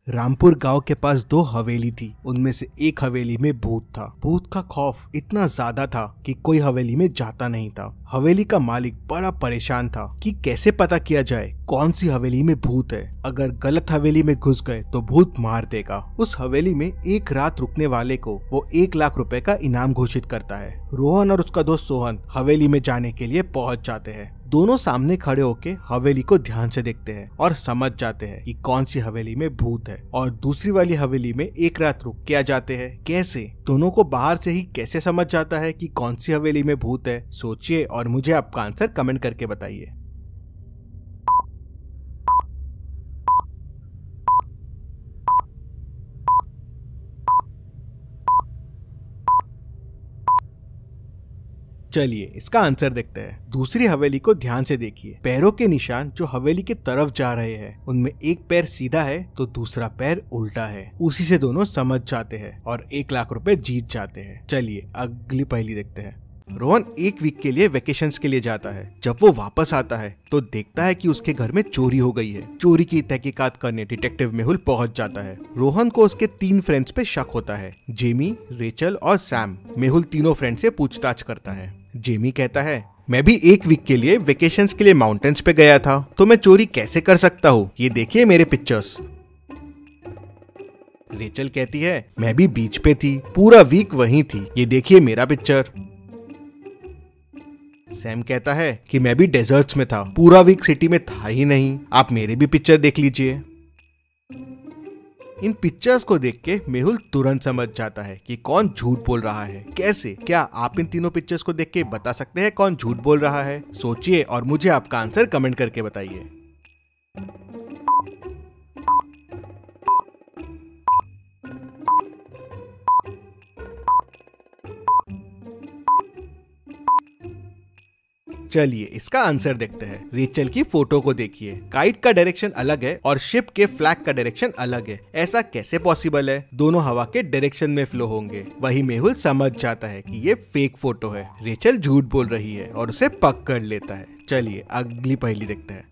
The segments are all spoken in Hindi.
रामपुर गांव के पास दो हवेली थी। उनमें से एक हवेली में भूत था। भूत का खौफ इतना ज्यादा था कि कोई हवेली में जाता नहीं था। हवेली का मालिक बड़ा परेशान था कि कैसे पता किया जाए कौन सी हवेली में भूत है। अगर गलत हवेली में घुस गए तो भूत मार देगा। उस हवेली में एक रात रुकने वाले को वो 1 लाख रुपए का इनाम घोषित करता है। रोहन और उसका दोस्त सोहन हवेली में जाने के लिए पहुंच जाते हैं। दोनों सामने खड़े होके हवेली को ध्यान से देखते हैं और समझ जाते हैं कि कौन सी हवेली में भूत है और दूसरी वाली हवेली में एक रात रुक के आ जाते हैं। कैसे? दोनों को बाहर से ही कैसे समझ जाता है कि कौन सी हवेली में भूत है? सोचिए और मुझे आपका आंसर कमेंट करके बताइए। चलिए इसका आंसर देखते हैं। दूसरी हवेली को ध्यान से देखिए। पैरों के निशान जो हवेली के तरफ जा रहे हैं उनमें एक पैर सीधा है तो दूसरा पैर उल्टा है। उसी से दोनों समझ जाते हैं और 1 लाख रुपए जीत जाते हैं। चलिए अगली पहेली देखते हैं। रोहन 1 वीक के लिए वेकेशंस के लिए जाता है। जब वो वापस आता है तो देखता है कि उसके घर में चोरी हो गई है। चोरी की तहकीकात करने डिटेक्टिव मेहुल पहुंच जाता है। रोहन को उसके 3 फ्रेंड्स पे शक होता है, जेमी, रेचल और सैम। मेहुल तीनों फ्रेंड से पूछताछ करता है। जेमी कहता है, मैं भी 1 वीक के लिए वेकेशंस के लिए माउंटेन्स पे गया था, तो मैं चोरी कैसे कर सकता हूँ? ये देखिए मेरे पिक्चर्स। रेचल कहती है, मैं भी बीच पे थी, पूरा वीक वहीं थी, ये देखिए मेरा पिक्चर। सैम कहता है कि मैं भी डेजर्ट्स में था, पूरा वीक सिटी में था ही नहीं, आप मेरे भी पिक्चर देख लीजिए। इन पिक्चर्स को देख के मेहुल तुरंत समझ जाता है कि कौन झूठ बोल रहा है। कैसे? क्या आप इन तीनों पिक्चर्स को देख के बता सकते हैं कौन झूठ बोल रहा है? सोचिए और मुझे आपका आंसर कमेंट करके बताइए। चलिए इसका आंसर देखते हैं। रेचल की फोटो को देखिए। काइट का डायरेक्शन अलग है और शिप के फ्लैग का डायरेक्शन अलग है। ऐसा कैसे पॉसिबल है? दोनों हवा के डायरेक्शन में फ्लो होंगे। वही मेहुल समझ जाता है कि ये फेक फोटो है। रेचल झूठ बोल रही है और उसे पकड़ लेता है। चलिए अगली पहेली देखते हैं।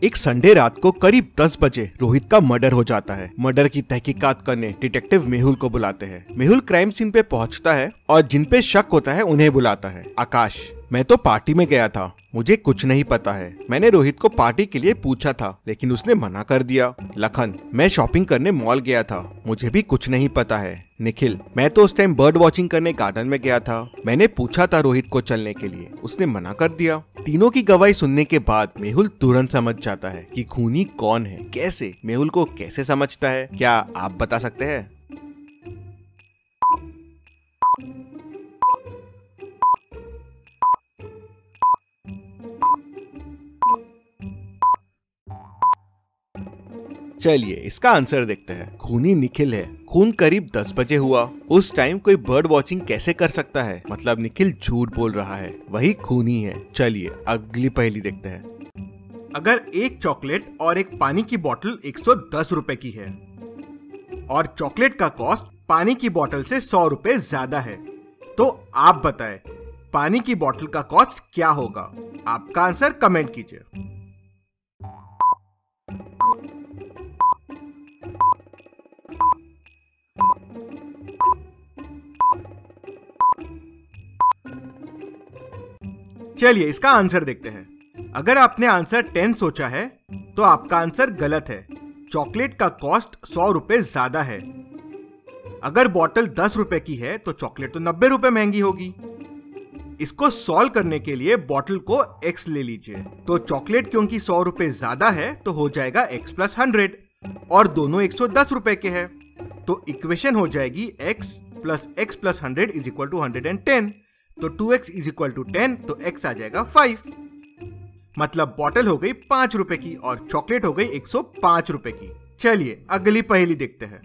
एक संडे रात को करीब 10 बजे रोहित का मर्डर हो जाता है। मर्डर की तहकीकात करने डिटेक्टिव मेहुल को बुलाते हैं। मेहुल क्राइम सीन पे पहुंचता है और जिन पे शक होता है उन्हें बुलाता है। आकाश, मैं तो पार्टी में गया था, मुझे कुछ नहीं पता है। मैंने रोहित को पार्टी के लिए पूछा था लेकिन उसने मना कर दिया। लखन, मैं शॉपिंग करने मॉल गया था, मुझे भी कुछ नहीं पता है। निखिल, मैं तो उस टाइम बर्ड वॉचिंग करने गार्डन में गया था, मैंने पूछा था रोहित को चलने के लिए, उसने मना कर दिया। तीनों की गवाही सुनने के बाद मेहुल तुरंत समझ जाता है कि खूनी कौन है। कैसे? मेहुल को कैसे समझता है? क्या आप बता सकते हैं? चलिए इसका आंसर देखते हैं। खूनी निखिल है। खून करीब 10 बजे हुआ। उस टाइम कोई बर्ड वॉचिंग कैसे कर सकता है? मतलब निखिल झूठ बोल रहा है, वही खूनी है। चलिए अगली पहेली देखते हैं। अगर एक चॉकलेट और एक पानी की बोतल 110 रुपए की है और चॉकलेट का कॉस्ट पानी की बोतल से 100 रुपए ज्यादा है, तो आप बताएं पानी की बोतल का कॉस्ट क्या होगा? आपका आंसर कमेंट कीजिए। चलिए इसका आंसर देखते हैं। अगर आपने आंसर 10 सोचा है तो आपका आंसर गलत है। चॉकलेट का कॉस्ट 100 रुपए ज्यादा है। अगर बोतल 10 रुपए की है तो चॉकलेट तो 90 रुपए महंगी होगी। इसको सॉल्व करने के लिए बोतल को x ले लीजिए। तो चॉकलेट क्योंकि 100 रुपए ज्यादा है तो हो जाएगा x + 100 और दोनों 110 रुपए के हैं, तो इक्वेशन हो जाएगी x + x + 100 = 110। तो 2x = 10, तो x आ जाएगा 5। मतलब बोतल हो गई 5 रुपए की और चॉकलेट हो गई 105 रुपए की। चलिए अगली पहेली देखते हैं।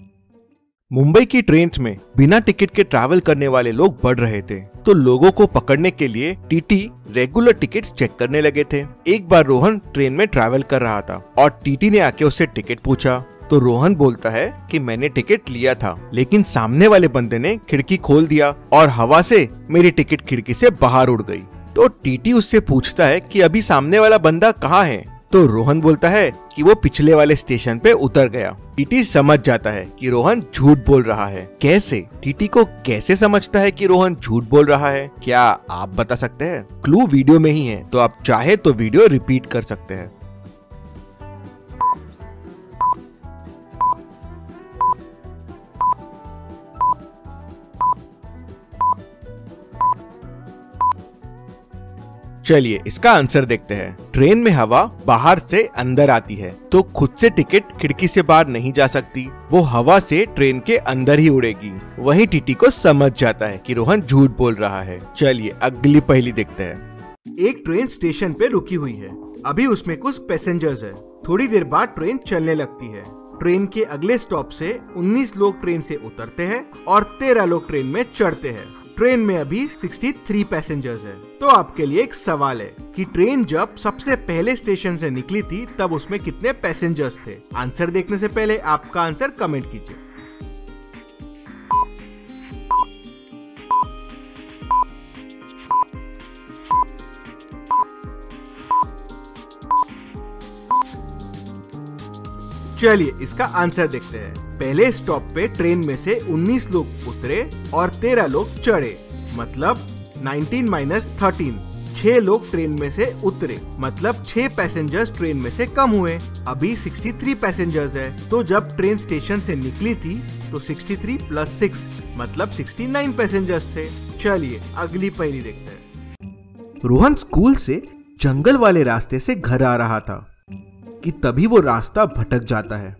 मुंबई की ट्रेन्स में बिना टिकट के ट्रैवल करने वाले लोग बढ़ रहे थे, तो लोगों को पकड़ने के लिए टीटी रेगुलर टिकट्स चेक करने लगे थे। एक बार रोहन ट्रेन में ट्रैवल कर रहा था और टीटी ने आके उससे टिकट पूछा, तो रोहन बोलता है कि मैंने टिकट लिया था, लेकिन सामने वाले बंदे ने खिड़की खोल दिया और हवा से मेरी टिकट खिड़की से बाहर उड़ गई। तो टीटी उससे पूछता है कि अभी सामने वाला बंदा कहाँ है? तो रोहन बोलता है कि वो पिछले वाले स्टेशन पे उतर गया। टीटी समझ जाता है कि रोहन झूठ बोल रहा है। कैसे? टीटी को कैसे समझता है कि रोहन झूठ बोल रहा है? क्या आप बता सकते हैं? क्लू वीडियो में ही है, तो आप चाहे तो वीडियो रिपीट कर सकते हैं। चलिए इसका आंसर देखते हैं। ट्रेन में हवा बाहर से अंदर आती है, तो खुद से टिकट खिड़की से बाहर नहीं जा सकती, वो हवा से ट्रेन के अंदर ही उड़ेगी। वहीं टीटी को समझ जाता है कि रोहन झूठ बोल रहा है। चलिए अगली पहेली देखते हैं। एक ट्रेन स्टेशन पे रुकी हुई है। अभी उसमें कुछ पैसेंजर्स है। थोड़ी देर बाद ट्रेन चलने लगती है। ट्रेन के अगले स्टॉप से 19 लोग ट्रेन से उतरते हैं और 13 लोग ट्रेन में चढ़ते हैं। ट्रेन में अभी 63 पैसेंजर्स है। तो आपके लिए एक सवाल है कि ट्रेन जब सबसे पहले स्टेशन से निकली थी तब उसमें कितने पैसेंजर्स थे? आंसर देखने से पहले आपका आंसर कमेंट कीजिए। चलिए इसका आंसर देखते हैं। पहले स्टॉप पे ट्रेन में से 19 लोग उतरे और 13 लोग चढ़े, मतलब 19 - 13। 6 लोग ट्रेन में से उतरे, मतलब 6 पैसेंजर्स ट्रेन में से कम हुए। अभी 63 पैसेंजर्स है। तो जब ट्रेन स्टेशन से निकली थी तो 63 + 6 मतलब 69 पैसेंजर्स थे। चलिए अगली पहेली देखते हैं। रोहन स्कूल से जंगल वाले रास्ते से घर आ रहा था कि तभी वो रास्ता भटक जाता है।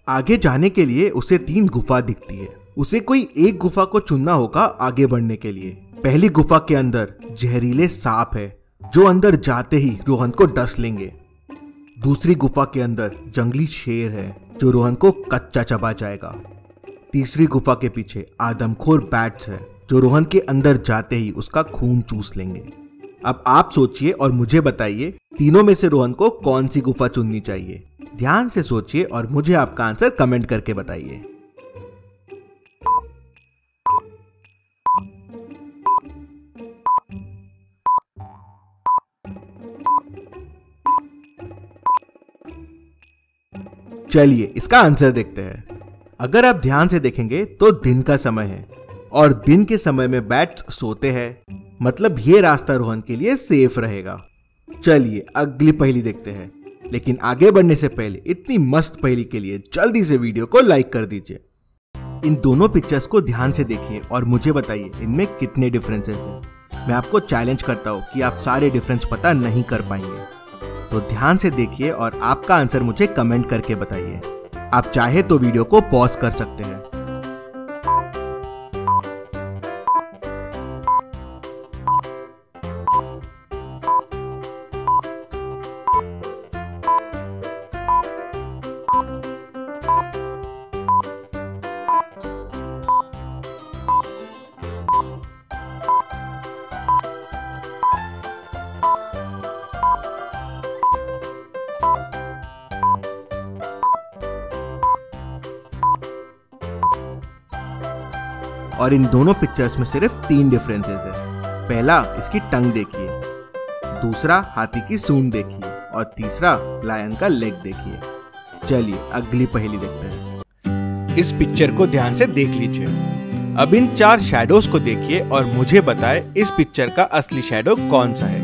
आगे जाने के लिए उसे 3 गुफा दिखती है। उसे कोई एक गुफा को चुनना होगा आगे बढ़ने के लिए। पहली गुफा के अंदर जहरीले सांप है जो अंदर जाते ही रोहन को डस लेंगे। दूसरी गुफा के अंदर जंगली शेर है जो रोहन को कच्चा चबा जाएगा। तीसरी गुफा के पीछे आदमखोर बैट्स है जो रोहन के अंदर जाते ही उसका खून चूस लेंगे। अब आप सोचिए और मुझे बताइए, तीनों में से रोहन को कौन सी गुफा चुननी चाहिए? ध्यान से सोचिए और मुझे आपका आंसर कमेंट करके बताइए। चलिए इसका आंसर देखते हैं। अगर आप ध्यान से देखेंगे तो दिन का समय है और दिन के समय में बैट्स सोते हैं, मतलब ये रास्ता रोहन के लिए सेफ रहेगा। चलिए अगली पहेली देखते हैं, लेकिन आगे बढ़ने से पहले इतनी मस्त पहेली के लिए जल्दी से वीडियो को लाइक कर दीजिए। इन दोनों पिक्चर्स को ध्यान से देखिए और मुझे बताइए इनमें कितने डिफरेंसेस हैं। मैं आपको चैलेंज करता हूँ कि आप सारे डिफरेंस पता नहीं कर पाएंगे, तो ध्यान से देखिए और आपका आंसर मुझे कमेंट करके बताइए। आप चाहे तो वीडियो को पॉज कर सकते हैं। और इन दोनों पिक्चर्स में सिर्फ 3 डिफरेंसेस है। पहला, इसकी टंग देखिए, दूसरा हाथी की सूंड देखिए और तीसरा लायन का लेग देखिए। चलिए अगली पहेली देखते हैं। इस पिक्चर को ध्यान से देख लीजिए। अब इन 4 शैडोज को देखिए और मुझे बताएं इस पिक्चर का असली शैडो कौन सा है।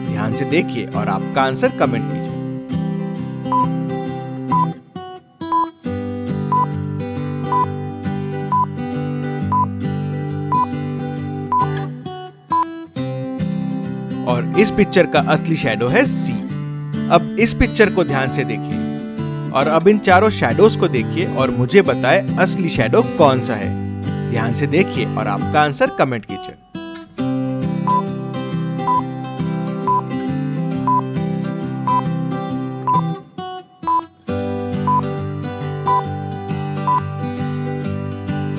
ध्यान से देखिए और आपका आंसर कमेंट कीजिए। और इस पिक्चर का असली शैडो है सी। अब इस पिक्चर को ध्यान से देखिए और अब इन चारों शैडोज को देखिए और मुझे बताएं असली शैडो कौन सा है। ध्यान से देखिए और आपका आंसर कमेंट कीजिए।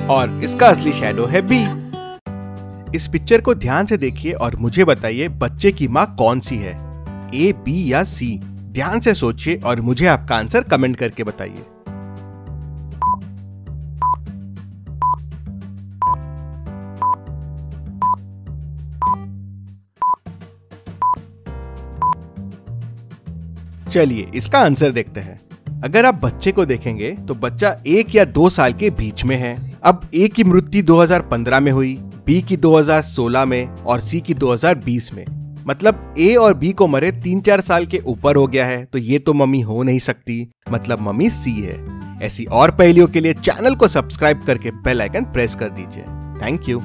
और इसका असली शैडो है बी। इस पिक्चर को ध्यान से देखिए और मुझे बताइए बच्चे की माँ कौन सी है, ए, बी या सी। ध्यान से सोचिए और मुझे आपका आंसर कमेंट करके बताइए। चलिए इसका आंसर देखते हैं। अगर आप बच्चे को देखेंगे तो बच्चा 1 या 2 साल के बीच में है। अब ए की मृत्यु 2015 में हुई, बी की 2016 में और सी की 2020 में। मतलब ए और बी को मरे 3-4 साल के ऊपर हो गया है, तो ये तो मम्मी हो नहीं सकती, मतलब मम्मी सी है। ऐसी और पहेलियों के लिए चैनल को सब्सक्राइब करके बेल आइकन प्रेस कर दीजिए। Thank you.